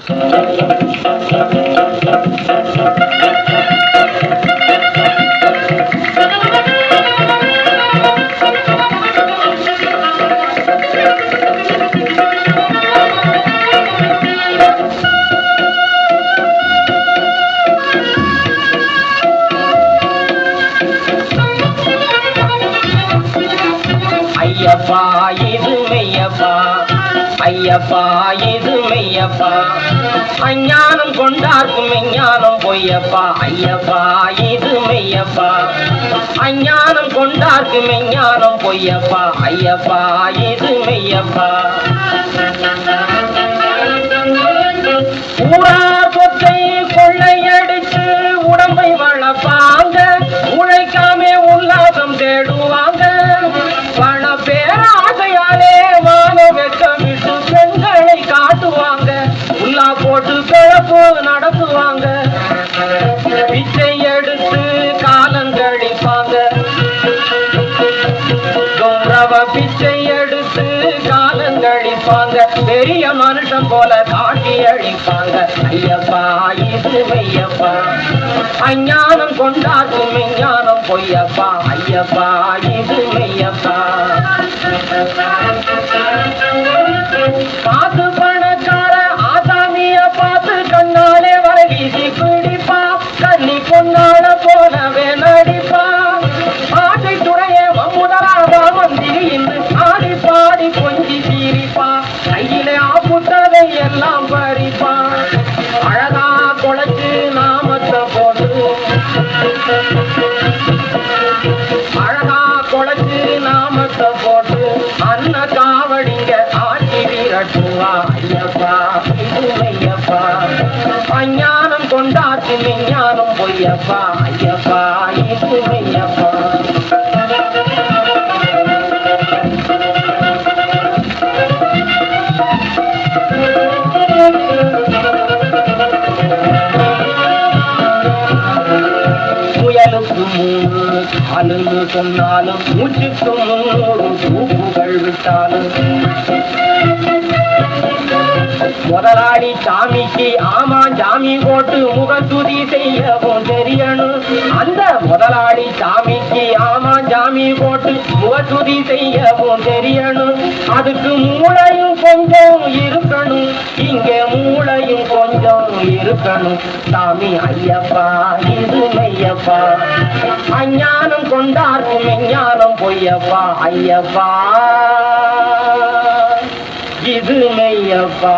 ஐயப்பா இது மெய்யப்பா, ஐயப்பா இது மெய்யப்பா, அஞ்ஞானம் கொண்டார்க்கும் மெஞ்ஞானம் பொய்யப்பா. ஐயப்பா இது மெய்யப்பா, அஞ்ஞானம் கொண்டார்க்கும் மெஞ்ஞானம் பொய்யப்பா. ஐயப்பா இது மெய்யப்பா. ஊரார் சொத்தை கொள்ளையடிச்சு உடம்பை வளர்ப்பாங்க, உழைக்காமே உல்லாசம் தேடுவாங்க. பண பேராசையாலே மான வெக்கமிட்டு பெண்களை காட்டுவாங்க, உள்ளா போட்டு பிழப்பு நடத்துவாங்க. பிச்சை எடுத்து காலங்கழிப்பாங்க, கௌரவ பிச்சை எடுத்து காலங்கழிப்பாங்க. பெரிய மனுஷன் போல காட்டி அழிப்பாங்க. ஐயப்பா இது மெய்யப்பா, அஞ்ஞானம் கொண்டார்க்கும் மெஞ்ஞானம் பொய்யப்பா. ஐயப்பா இது மெய்யப்பா. காசு பணக்கார ஆசாமிய பார்த்து கண்ணாலே வர வீசி பிடிப்பா, கண்ணி பொன்னாட போலவே நடிப்பா. ஆசை துறைய முதலாவா மந்திரி என்று ஆடி பாடி கொஞ்சி சீரிப்பா, கையிலே ஆப்புட்டதை எல்லாம் பறிப்பா. அழகா குழைச்சு நாமத்தை போட்டு, அழகா குழைச்சு நாமத்தை போட்டு அன்ன காவடிங்க ஆட்சி விரட்டுவா. ஐயப்பா இது மெய்யப்பா, அஞ்ஞானம் கொண்டாச்சு மெஞ்ஞானம் பொய்யப்பா. ஐயப்பா இது மெய்யப்பா. முயலுக்கு 3 காலுன்னு சொன்னாலும், மூச்சுக்கு 300 தூக்குகள் விட்டாலும், முதலாளி சாமிக்கு ஆமா ஜாமி போட்டு முகத்துதி செய்யவும் தெரியணும். அந்த முதலாளி சாமிக்கு ஆமா ஜாமி போட்டு முகத்துதி செய்யவும் தெரியணும். அதுக்கு மூளையும் கொஞ்சம் இருக்கணும், இங்க மூளையும் கொஞ்சம் இருக்கணும். சாமி ஐயப்பா இது மெய்யப்பா, அஞ்ஞானம் கொண்டார்க்கும் மெஞ்ஞானம் பொய்யப்பா. ஐயப்பா இது மெய்யப்பா.